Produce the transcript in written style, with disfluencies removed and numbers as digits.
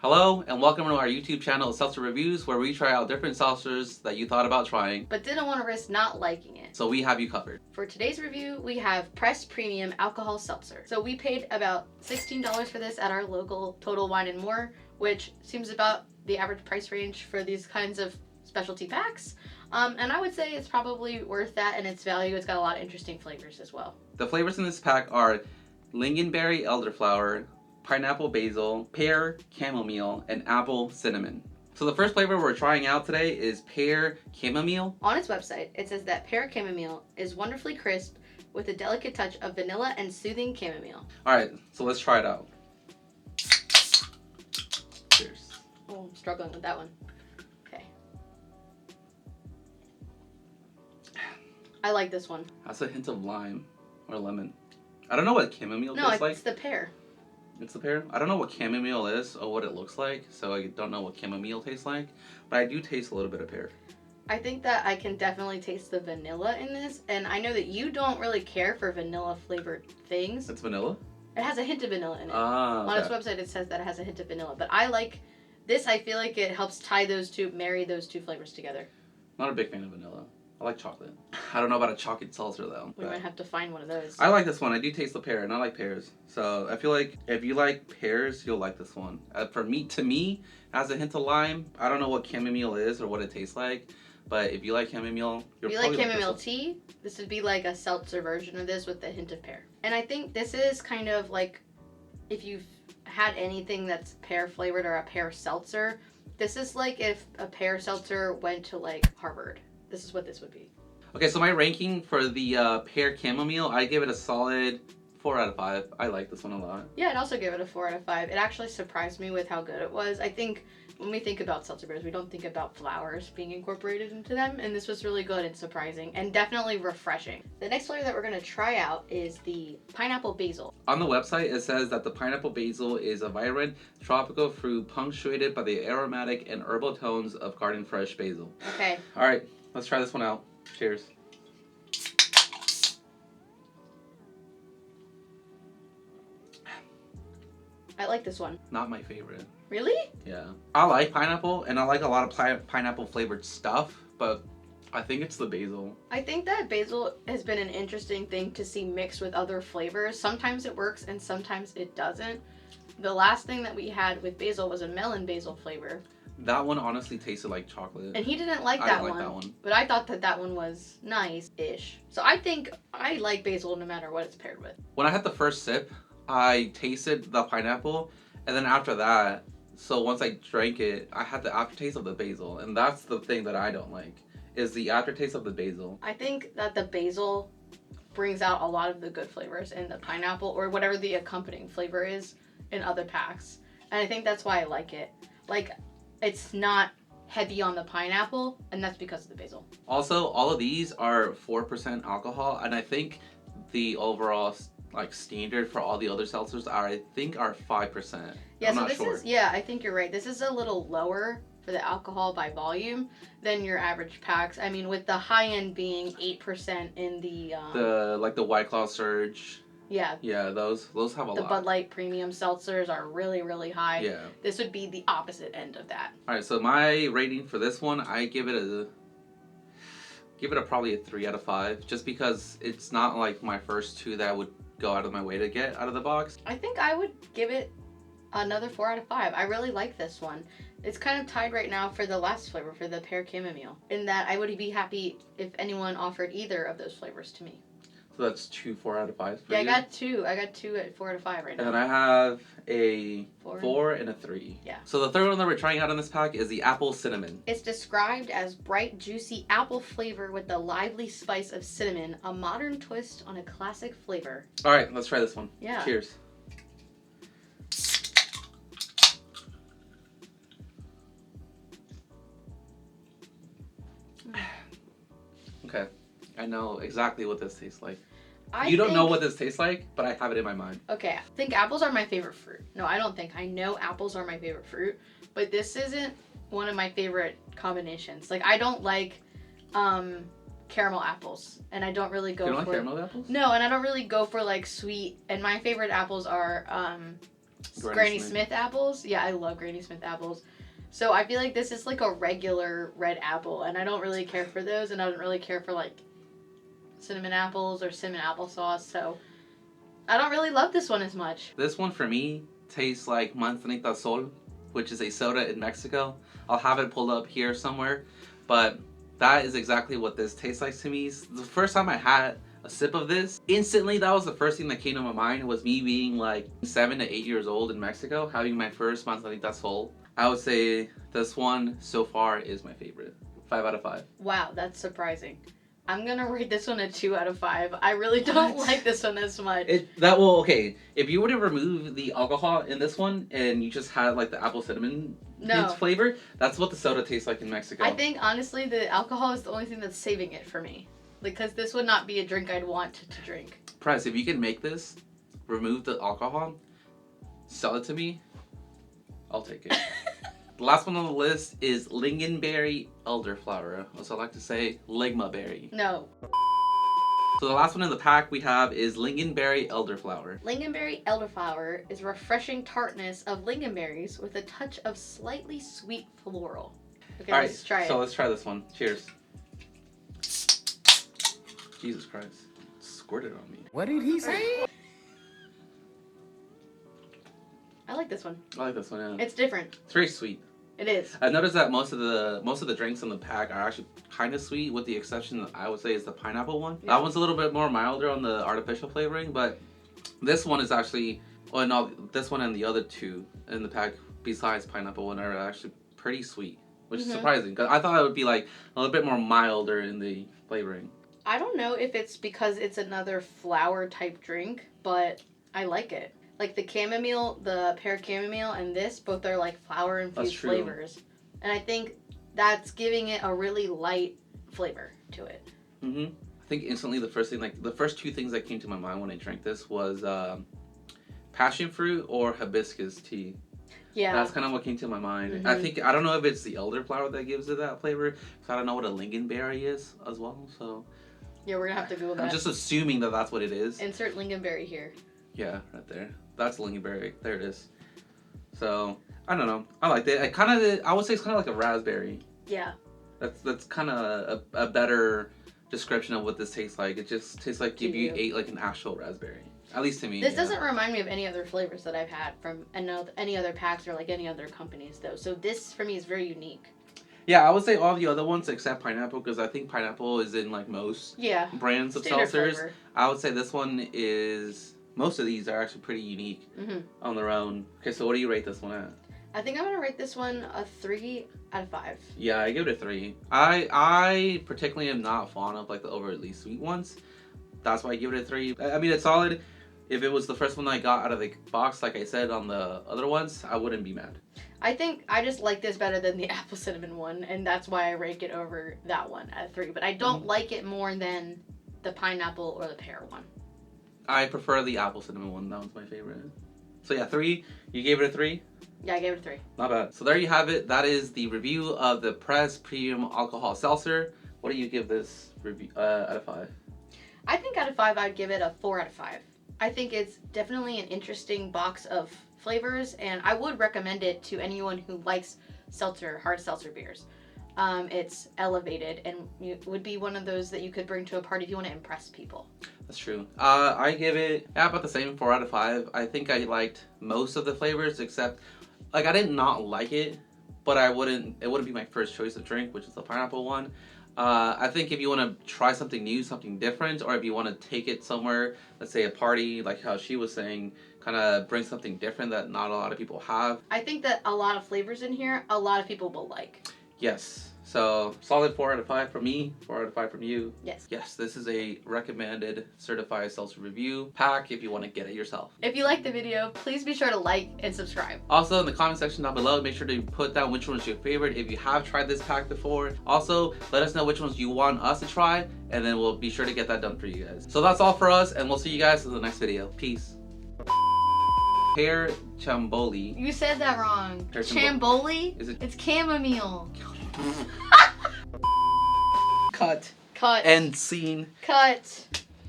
Hello, and welcome to our YouTube channel, Seltzer Reviews, where we try out different seltzers that you thought about trying, but didn't want to risk not liking it. So we have you covered. For today's review, we have Pressed Premium Alcohol Seltzer. So we paid about $16 for this at our local Total Wine & More, which seems about the average price range for these kinds of specialty packs. And I would say it's probably worth that and its value. It's got a lot of interesting flavors as well. The flavors in this pack are Linganberry Elderflower, Pineapple Basil, Pear Chamomile, and Apple Cinnamon. So the first flavor we're trying out today is Pear Chamomile. On its website, it says that Pear Chamomile is wonderfully crisp with a delicate touch of vanilla and soothing chamomile. Alright, so let's try it out. Cheers. Oh, I'm struggling with that one. Okay. I like this one. Has a hint of lime or lemon. I don't know what chamomile tastes like. No, it's the pear. It's the pear? I don't know what chamomile is or what it looks like, so I don't know what chamomile tastes like, but I do taste a little bit of pear. I think that I can definitely taste the vanilla in this, and I know that you don't really care for vanilla flavored things. It's vanilla? It has a hint of vanilla in it. Ah, okay. On its website it says that it has a hint of vanilla, but I like this. I feel like it helps marry those two flavors together. Not a big fan of vanilla. I like chocolate. I don't know about a chocolate seltzer though. We might have to find one of those. I like this one. I do taste the pear, and I like pears. So I feel like if you like pears, you'll like this one. To me, it has a hint of lime. I don't know what chamomile is or what it tastes like, but if you like chamomile, if you like chamomile tea, this would be like a seltzer version of this with a hint of pear. And I think this is kind of like if you've had anything that's pear flavored or a pear seltzer, this is like if a pear seltzer went to like Harvard. This is what this would be. Okay, so my ranking for the Pear Chamomile, I give it a solid 4 out of 5. I like this one a lot. Yeah, I'd also give it a 4 out of 5. It actually surprised me with how good it was. I think when we think about seltzer beers, we don't think about flowers being incorporated into them, and this was really good and surprising and definitely refreshing. The next flavor that we're going to try out is the Pineapple Basil. On the website, it says that the Pineapple Basil is a vibrant tropical fruit punctuated by the aromatic and herbal tones of garden fresh basil. Okay. All right. Let's try this one out. Cheers. I like this one. Not my favorite. Really? Yeah. I like pineapple, and I like a lot of pineapple flavored stuff, but I think it's the basil. I think that basil has been an interesting thing to see mixed with other flavors. Sometimes it works and sometimes it doesn't. The last thing that we had with basil was a melon basil flavor. That one honestly tasted like chocolate. And he didn't like that one. But I thought that one was nice-ish. So I think I like basil no matter what it's paired with. When I had the first sip, I tasted the pineapple, and then after that, so once I drank it, I had the aftertaste of the basil. And that's the thing that I don't like, is the aftertaste of the basil. I think that the basil brings out a lot of the good flavors in the pineapple or whatever the accompanying flavor is in other packs. And I think that's why I like it. Like, it's not heavy on the pineapple, and that's because of the basil. Also, all of these are 4% alcohol, and I think the overall standard for all the other seltzers are 5%. Yeah, I'm so not this sure. I think you're right. This is a little lower for the alcohol by volume than your average packs. I mean, with the high end being 8% in the White Claw Surge. Yeah. Yeah, those have a lot. The Bud Light Premium seltzers are really, really high. Yeah. This would be the opposite end of that. All right, so my rating for this one, I give it probably a 3 out of 5, just because it's not like my first two that I would go out of my way to get out of the box. I think I would give it another 4 out of 5. I really like this one. It's kind of tied right now for the last flavor, for the Pear Chamomile, in that I would be happy if anyone offered either of those flavors to me. So that's 2 4 out of 5 for you? Yeah, I got two at 4 out of 5 right now. And then I have a 4 and a 3. Yeah. So the third one that we're trying out in this pack is the Apple Cinnamon. It's described as bright, juicy apple flavor with the lively spice of cinnamon, a modern twist on a classic flavor. All right, let's try this one. Yeah. Cheers. Okay. I know exactly what this tastes like. You don't know what this tastes like, but I have it in my mind. Okay, I think apples are my favorite fruit. No, I don't think. I know apples are my favorite fruit, but this isn't one of my favorite combinations. Like, I don't like caramel apples, and I don't really go for... You don't like caramel apples? No, and I don't really go for, like, sweet, and my favorite apples are Granny Smith apples. Yeah, I love Granny Smith apples. So I feel like this is like a regular red apple, and I don't really care for those, and I don't really care for like cinnamon apples or cinnamon applesauce, so I don't really love this one as much. This one for me tastes like Manzanita Sol, which is a soda in Mexico. I'll have it pulled up here somewhere, but that is exactly what this tastes like to me. The first time I had a sip of this, instantly that was the first thing that came to my mind, was me being like 7 to 8 years old in Mexico, having my first Manzanita Sol. I would say this one so far is my favorite. 5 out of 5. Wow, that's surprising. I'm gonna rate this one a 2 out of 5. I really don't like this one as much. Okay. If you were to remove the alcohol in this one and you just had like the apple cinnamon mint flavor, that's what the soda tastes like in Mexico. I think honestly the alcohol is the only thing that's saving it for me, because this would not be a drink I'd want to drink. Price, if you can make this, remove the alcohol, sell it to me, I'll take it. The last one on the list is Linganberry Elderflower. Also, I like to say Ligma berry. No. So the last one in the pack we have is Linganberry Elderflower. Linganberry Elderflower is refreshing tartness of lingonberries with a touch of slightly sweet floral. Okay, all let's try it. So let's try this one. Cheers. Jesus Christ. It squirted on me. What did he say? I like this one. I like this one, yeah. It's different. It's very sweet. It is. I've noticed that most of the drinks in the pack are actually kind of sweet, with the exception that I would say is the pineapple one. Yeah. That one's a little bit more milder on the artificial flavoring, but this one is actually, this one and the other two in the pack besides pineapple one are actually pretty sweet, which is surprising, because I thought it would be like a little bit more milder in the flavoring. I don't know if it's because it's another flower type drink, but I like it. Like the chamomile, the pear chamomile, and this, both are like flower infused flavors. And I think that's giving it a really light flavor to it. I think instantly the first two things that came to my mind when I drank this was passion fruit or hibiscus tea. Yeah. That's kind of what came to my mind. I don't know if it's the elderflower that gives it that flavor, because I don't know what a lingonberry is as well, so. Yeah, we're gonna have to Google that. I'm just assuming that that's what it is. Insert lingonberry here. Yeah, right there. That's lingonberry. There it is. So, I don't know. I liked it. I would say it's kind of like a raspberry. Yeah. That's kind of a better description of what this tastes like. It just tastes like if you ate like an actual raspberry. At least to me. This doesn't remind me of any other flavors that I've had from any other packs or like any other companies though. So this for me is very unique. Yeah, I would say all the other ones except pineapple, because I think pineapple is in like most brands of seltzers. Flavor. I would say this one is... Most of these are actually pretty unique on their own. Okay, so what do you rate this one at? I think I'm gonna rate this one a 3 out of 5. Yeah, I give it a 3. I particularly am not fond of like the overly sweet ones. That's why I give it a 3. I mean, it's solid. If it was the first one I got out of the box, like I said on the other ones, I wouldn't be mad. I think I just like this better than the apple cinnamon one, and that's why I rank it over that one at 3. But I don't like it more than the pineapple or the pear one. I prefer the apple cinnamon one. That one's my favorite. So yeah, 3. You gave it a 3? Yeah, I gave it a 3. Not bad. So there you have it. That is the review of the Press Premium Alcohol Seltzer. What do you give this review out of 5? I think out of 5, I'd give it a 4 out of 5. I think it's definitely an interesting box of flavors, and I would recommend it to anyone who likes hard seltzer beers. It's elevated and it would be one of those that you could bring to a party if you want to impress people. That's true. I give it about the same, 4 out of 5. I think I liked most of the flavors, except like I did not like it, but it wouldn't be my first choice of drink, which is the pineapple one. I think if you want to try something new, something different, or if you want to take it somewhere, let's say a party, like how she was saying, kind of bring something different that not a lot of people have. I think that a lot of flavors in here, a lot of people will like. Yes. So, solid 4 out of 5 from me, 4 out of 5 from you. Yes. Yes, this is a recommended certified seltzer review pack if you want to get it yourself. If you like the video, please be sure to like and subscribe. Also, in the comment section down below, make sure to put down which one is your favorite if you have tried this pack before. Also, let us know which ones you want us to try, and then we'll be sure to get that done for you guys. So that's all for us, and we'll see you guys in the next video. Peace. Pear Chamomile. You said that wrong. Chamomile? It's chamomile. Cut. Cut. End scene. Cut.